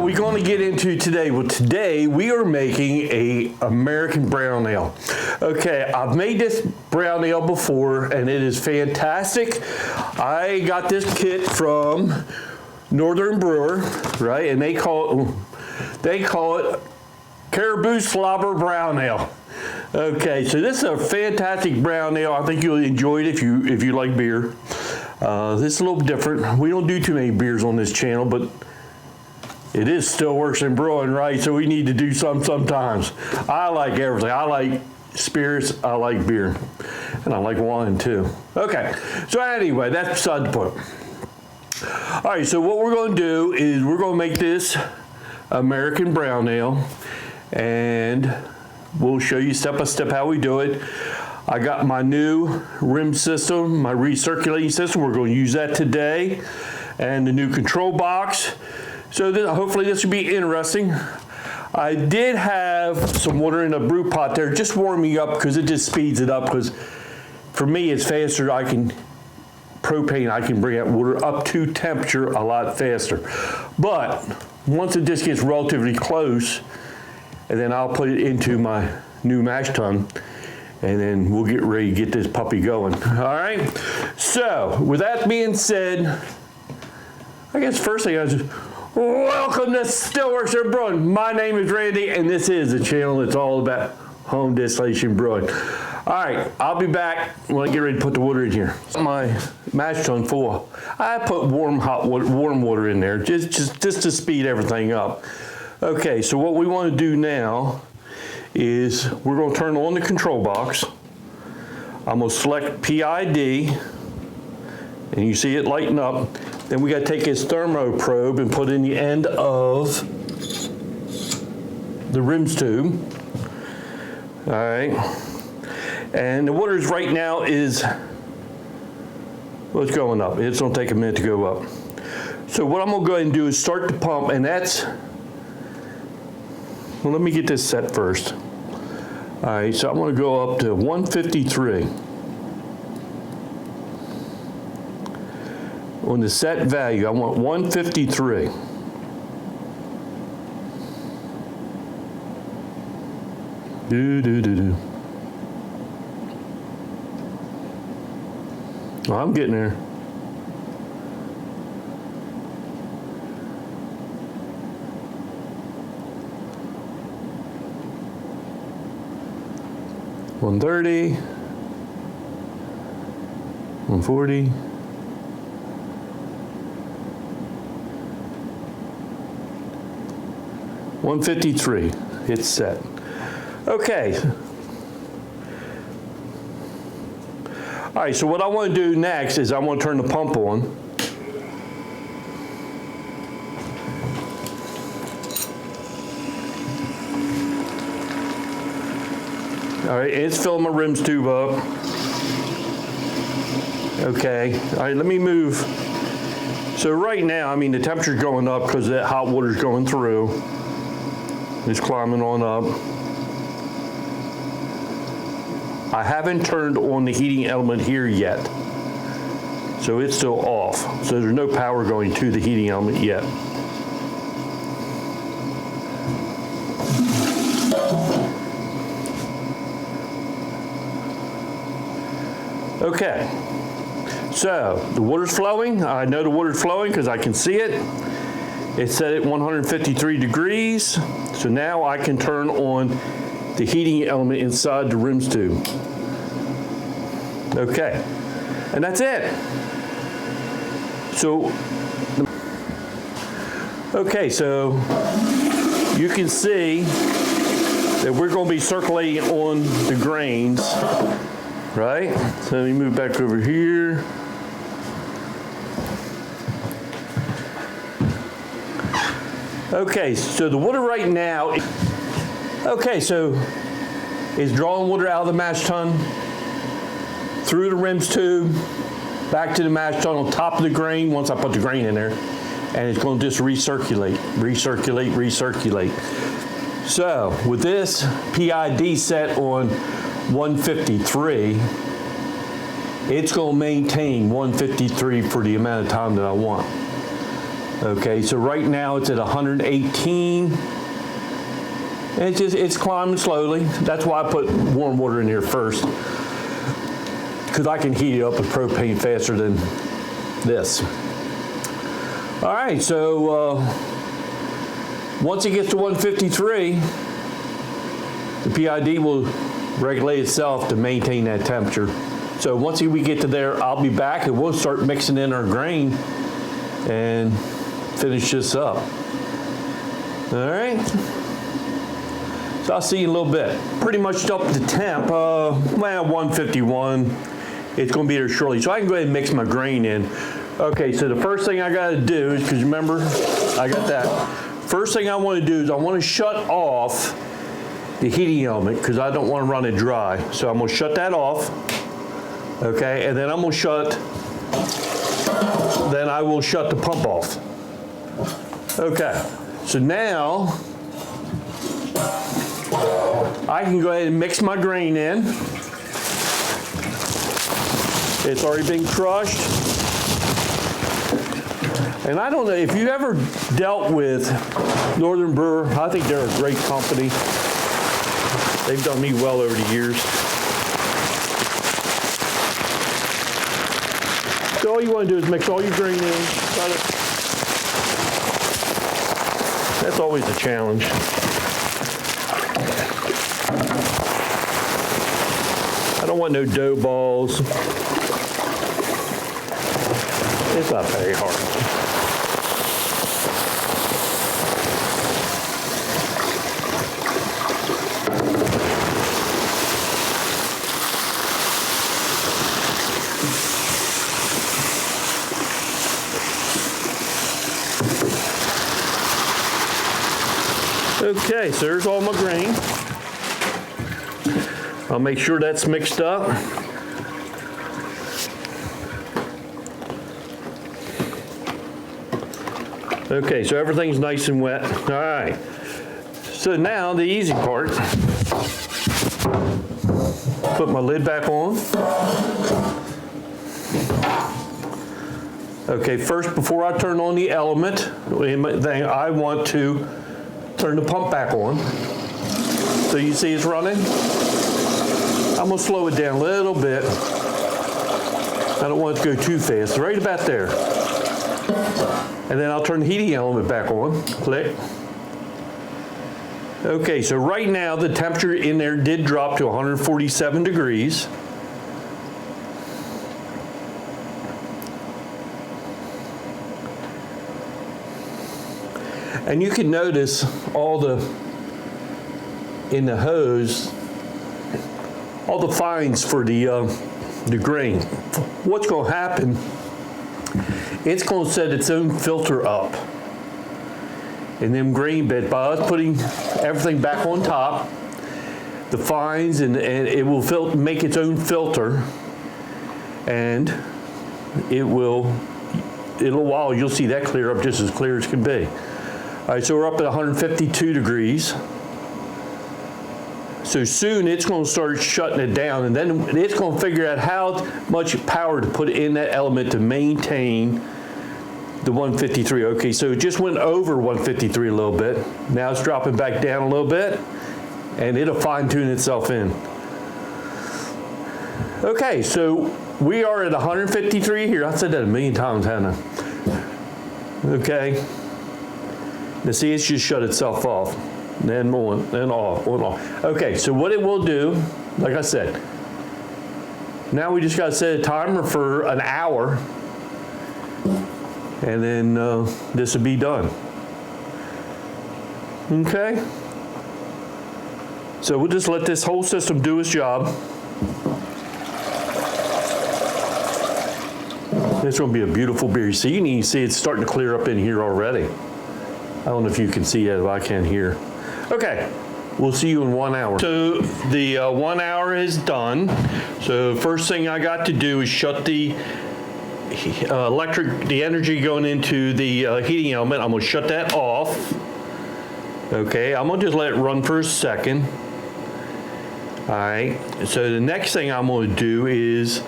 we going to get into today? Well, today we are making a American brown ale. Okay, I've made this brown ale before and it is fantastic. I got this kit from Northern Brewer, right? And they call it Caribou Slobber Brown Ale. Okay, so this is a fantastic brown ale. I think you'll enjoy it if you like beer. This is a little different. We don't do too many beers on this channel, but it is still works in brewing, right? So we need to do some sometimes. I like everything. I like spirits, I like beer, and I like wine too. Okay, so anyway, that's beside the point. All right, so what we're going to do is we're going to make this American brown ale, and we'll show you step by step how we do it. I got my new rim system, my recirculating system. We're going to use that today, and the new control box. So hopefully this will be interesting. I did have some water in a brew pot there, just warming up because it just speeds it up. Because for me, it's faster. I can bring that water up to temperature a lot faster. But once it just gets relatively close, and then I'll put it into my new mash tun, and then we'll get ready to get this puppy going. All right. So with that being said, I guess first thing I just welcome to Still Works in Brewing. My name is Randy, and this is a channel that's all about home distillation brewing. All right, I'll be back when I get ready to put the water in here. My mash tun full. I put warm water in there just to speed everything up. Okay, so what we want to do now is we're going to turn on the control box. I'm going to select PID, and you see it lighten up. Then we got to take this thermo probe and put in the end of the rims tube. All right. And the water right now is, well, it's going up. It's going to take a minute to go up. So what I'm going to go ahead and do is start the pump, and that's, well, let me get this set first. All right, so I'm going to go up to 153. On the set value, I want 153. Oh, I'm getting there. $130, $140. $153, it's set. Okay. All right, so what I want to do next is I want to turn the pump on. All right, it's filling my rims tube up. Okay, all right, let me move. So right now, I mean, the temperature's going up because that hot water's going through. It's climbing on up. I haven't turned on the heating element here yet. So it's still off. So there's no power going to the heating element yet. Okay. So the water's flowing. I know the water's flowing because I can see it. It's set at 153 degrees. So now I can turn on the heating element inside the rims tube. Okay, and that's it. So, okay, so you can see that we're going to be circulating on the grains, right? So let me move back over here. Okay, so the water right now, okay, so it's drawing water out of the mash tun, through the rims tube, back to the mash tun on top of the grain once I put the grain in there, and it's going to just recirculate. So with this PID set on 153, it's going to maintain 153 for the amount of time that I want. Okay, so right now it's at 118. And it's climbing slowly. That's why I put warm water in here first, because I can heat it up with propane faster than this. All right, so once it gets to 153, the PID will regulate itself to maintain that temperature. So once we get to there, I'll be back and we'll start mixing in our grain and finish this up. All right. So I'll see you in a little bit. Pretty much up to temp, well, 151. It's gonna be there shortly. So I can go ahead and mix my grain in. Okay, so the first thing I gotta do is, because remember, I got that. First thing I wanna do is I wanna shut off the heating element because I don't wanna run it dry. So I'm gonna shut that off, okay? And then I will shut the pump off. Okay, so now, I can go ahead and mix my grain in. It's already been crushed. And I don't know, if you ever dealt with Northern Brewer, I think they're a great company. They've done me well over the years. So all you want to do is mix all your grain in. That's always a challenge. I don't want no dough balls. It's not very hard. Okay, so there's all my grain. I'll make sure that's mixed up. Okay, so everything's nice and wet. All right. So now the easy part. Put my lid back on. Okay, first, before I turn on the element thing, I want to turn the pump back on. So you see it's running. I'm gonna slow it down a little bit. I don't want it to go too fast, right about there. And then I'll turn the heating element back on, click. Okay, so right now the temperature in there did drop to 147 degrees. And you can notice in the hose, all the fines for the grain. What's gonna happen, it's gonna set its own filter up in them grain bed by us putting everything back on top, the fines, and it will make its own filter, and in a while you'll see that clear up just as clear as can be. All right, so we're up at 152 degrees. So soon it's going to start shutting it down, and then it's going to figure out how much power to put in that element to maintain the 153. Okay, so it just went over 153 a little bit. Now it's dropping back down a little bit, and it'll fine tune itself in. Okay, so we are at 153 here. I said that a million times, haven't I? Okay. Now see, it's just shut itself off. Then on, then off, on, off. Okay, so what it will do, like I said, now we just got to set a timer for an hour, and then this will be done. Okay? So we'll just let this whole system do its job. It's going to be a beautiful beer. So you can even see it's starting to clear up in here already. I don't know if you can see it, but I can here. Okay, we'll see you in 1 hour. So the 1 hour is done. So first thing I got to do is shut the the energy going into the heating element. I'm gonna shut that off. Okay, I'm gonna just let it run for a second. All right, so the next thing I'm gonna do is,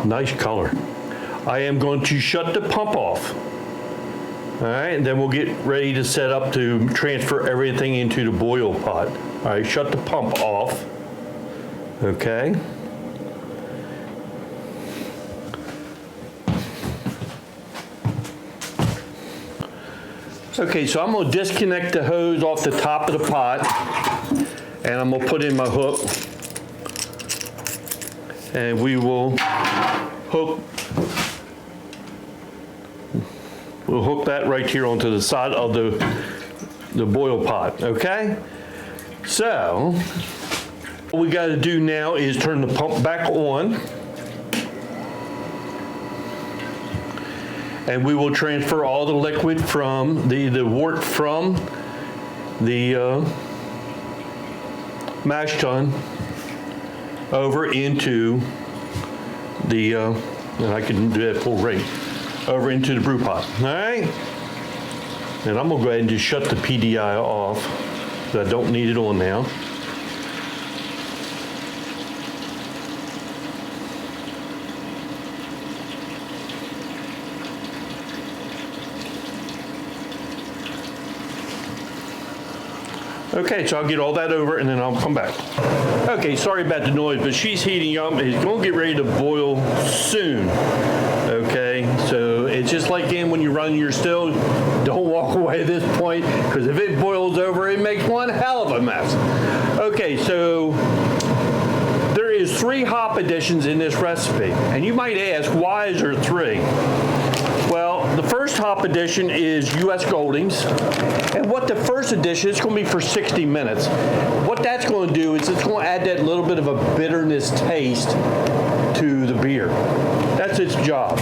nice color. I am going to shut the pump off. All right, and then we'll get ready to set up to transfer everything into the boil pot. All right, shut the pump off. Okay. Okay, so I'm going to disconnect the hose off the top of the pot, and I'm going to put in my hook, and we will hook that right here onto the side of the boil pot. Okay, so what we got to do now is turn the pump back on, and we will transfer all the liquid from the wort from the mash tun over into the, and I can do that full rate, over into the brew pot. All right? And I'm gonna go ahead and just shut the PDI off, because I don't need it on now. Okay, so I'll get all that over and then I'll come back. Okay, sorry about the noise, but she's heating up. It's gonna get ready to boil soon. Okay, so it's just like when you run your stove, don't walk away at this point, because if it boils over, it makes one hell of a mess. Okay, so there is 3 hop additions in this recipe. And you might ask, why is there 3? Well, the first hop addition is U.S. Goldings, and what the first addition is going to be for 60 minutes. What that's going to do is it's going to add that little bit of a bitterness taste to the beer. That's its job.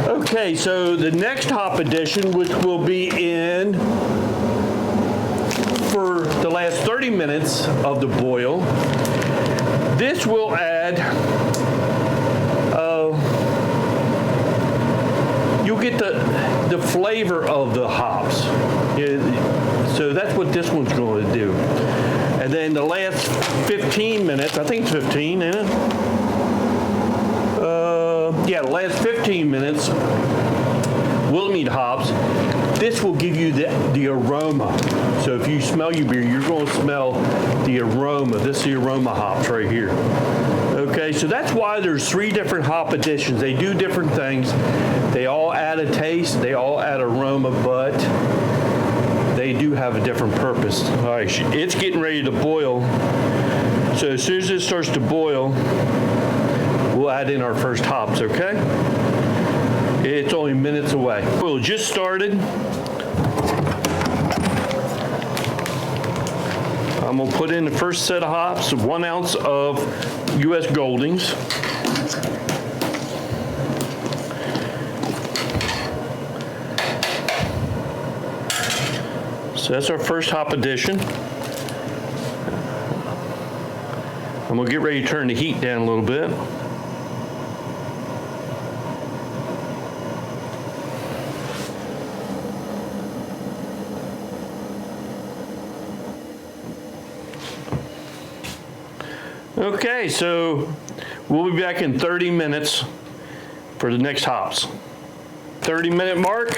Okay, so the next hop addition, which will be in for the last 30 minutes of the boil, this will add you'll get the flavor of the hops. So that's what this one's going to do. And then the last 15 minutes, I think it's 15, isn't it? Yeah, the last 15 minutes, we'll need hops. This will give you the aroma. So if you smell your beer, you're going to smell the aroma. This is the aroma hops right here. Okay, so that's why there's 3 different hop additions. They do different things. They all add a taste, they all add aroma, but they do have a different purpose. All right, it's getting ready to boil. So as soon as it starts to boil, we'll add in our first hops, okay? It's only minutes away. Well, just started. I'm gonna put in the first set of hops, 1 ounce of U.S. Goldings. So that's our first hop addition. I'm gonna get ready to turn the heat down a little bit. Okay, so we'll be back in 30 minutes for the next hops. 30-minute mark,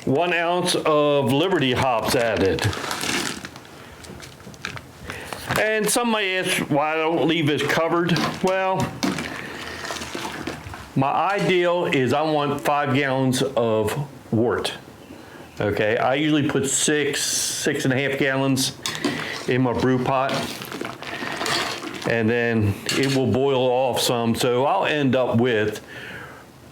1 ounce of Liberty hops added. And some may ask why I don't leave this covered. Well, my ideal is I want 5 gallons of wort. Okay, I usually put 6.5 gallons in my brew pot, and then it will boil off some. So I'll end up with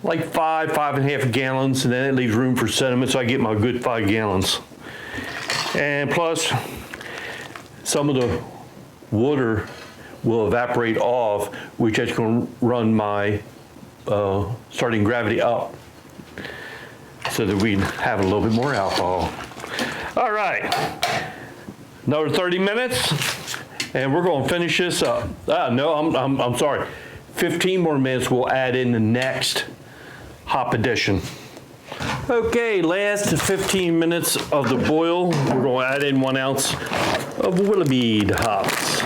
like 5.5 gallons, and then it leaves room for sediment, so I get my good 5 gallons. And plus, some of the water will evaporate off, which is going to run my starting gravity up, so that we have a little bit more alcohol. All right, another 30 minutes, and we're going to finish this up. No, I'm sorry. 15 more minutes, we'll add in the next hop addition. Okay, last 15 minutes of the boil, we're going to add in 1 ounce of Willoughby hops.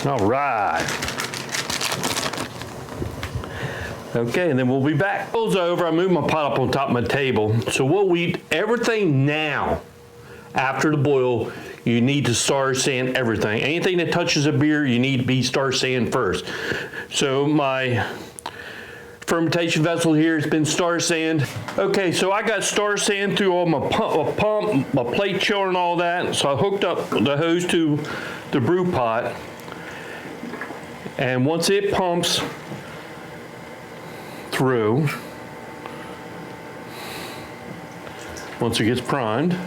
All right. Okay, and then we'll be back. Boil's over, I moved my pot up on top of my table. So we'll eat everything now. After the boil, you need to star sand everything. Anything that touches a beer, you need to be star sand first. So my fermentation vessel here has been star sand. Okay, so I got star sand through all my pump, my plate chiller and all that. So I hooked up the hose to the brew pot. And once it pumps through, once it gets primed,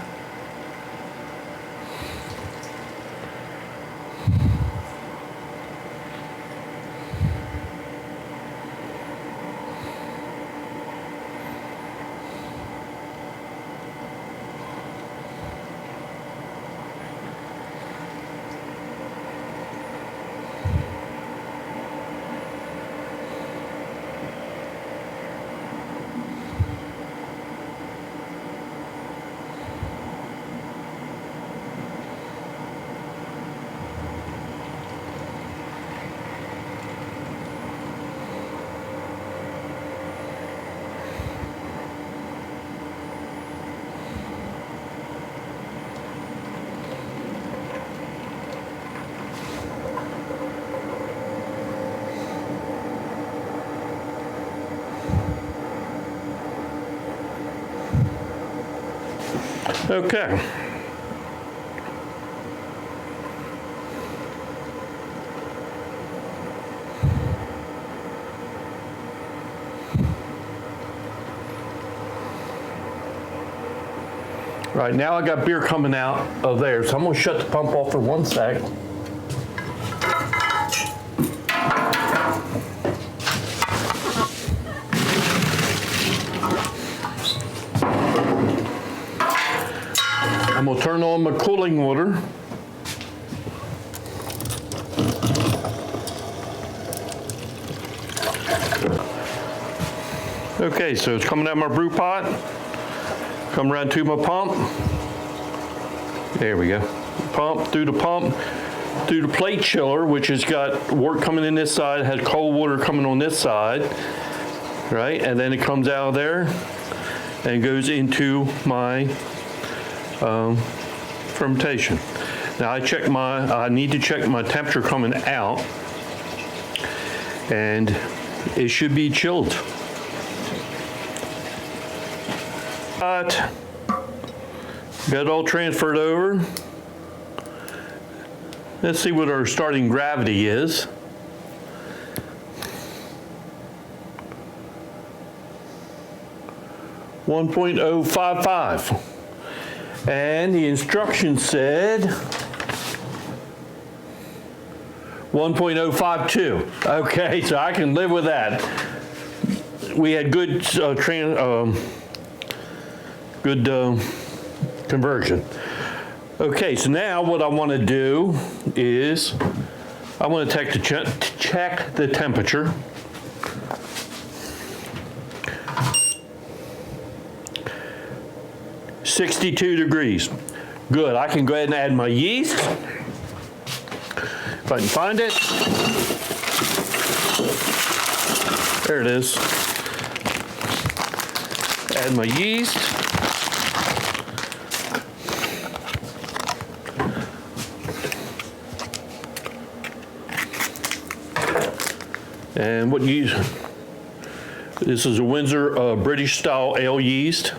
okay. Right, now I got beer coming out of there, so I'm gonna shut the pump off for 1 sec. I'm gonna turn on my cooling water. Okay, so it's coming out of my brew pot. Come around to my pump. There we go. Pump, through the plate chiller, which has got work coming in this side, has cold water coming on this side, right? And then it comes out of there and goes into my fermentation. Now I need to check my temperature coming out, and it should be chilled. Got it all transferred over. Let's see what our starting gravity is. .055. And the instructions said 1.052. Okay, so I can live with that. We had good conversion. Okay, so now what I want to do is I want to check the temperature. .62 degrees. Good, I can go ahead and add my yeast. If I can find it. There it is. Add my yeast. And what yeast? This is a Windsor British style ale yeast.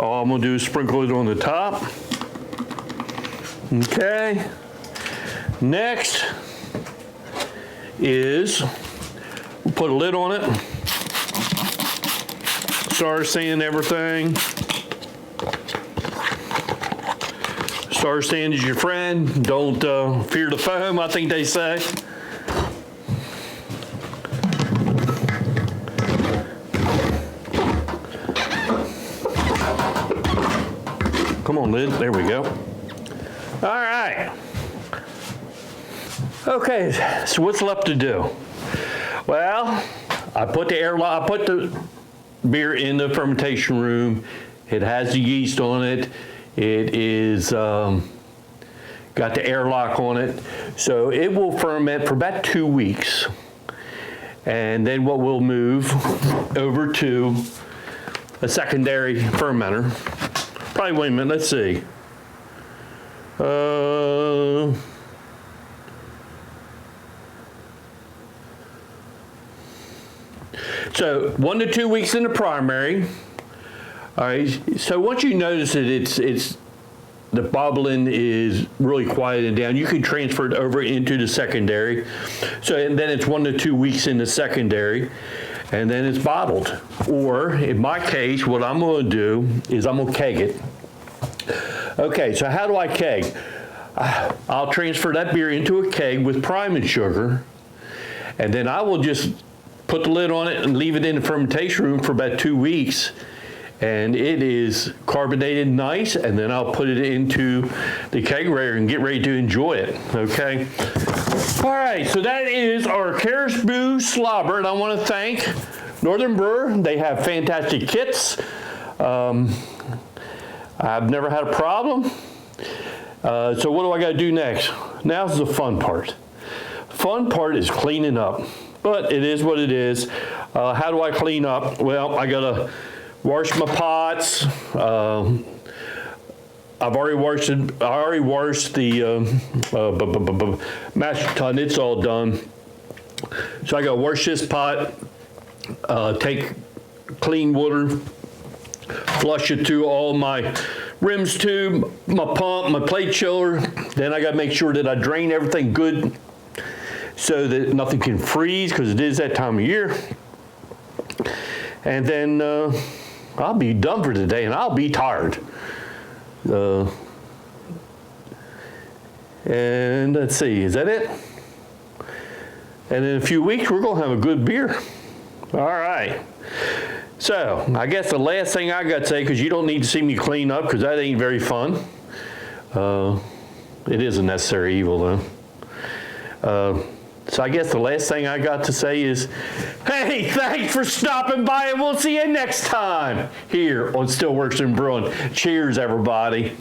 All I'm gonna do is sprinkle it on the top. Okay. Next is we'll put a lid on it. Star sand everything. Star sand is your friend. Don't fear the foam, I think they say. Come on, lid. There we go. All right. Okay, so what's left to do? Well, I put the beer in the fermentation room. It has the yeast on it. It is got the airlock on it. So it will ferment for about 2 weeks. And then what we'll move over to a secondary fermenter. Probably, wait a minute, let's see. So 1 to 2 weeks in the primary. All right, so once you notice that it's the bubbling is really quieted down, you can transfer it over into the secondary. So, and then it's 1 to 2 weeks in the secondary, and then it's bottled. Or in my case, what I'm going to do is I'm going to keg it. Okay, so how do I keg? I'll transfer that beer into a keg with priming sugar, and then I will just put the lid on it and leave it in the fermentation room for about 2 weeks. And it is carbonated nice, and then I'll put it into the kegerator and get ready to enjoy it, okay? All right, so that is our Caribou Slobber, and I want to thank Northern Brewer. They have fantastic kits. I've never had a problem. So what do I got to do next? Now's the fun part. Fun part is cleaning up, but it is what it is. How do I clean up? Well, I got to wash my pots. I've already washed it. I already washed the master tun. It's all done. So I got to wash this pot. Take clean water, flush it through all my rims tube, my pump, my plate chiller. Then I got to make sure that I drain everything good so that nothing can freeze, because it is that time of year. And then I'll be done for today, and I'll be tired. And let's see, is that it? And in a few weeks, we're gonna have a good beer. All right. So I guess the last thing I got to say, because you don't need to see me clean up, because that ain't very fun. It is a necessary evil, though. So I guess the last thing I got to say is, hey, thanks for stopping by, and we'll see you next time here on Still Works in Brewing. Cheers, everybody.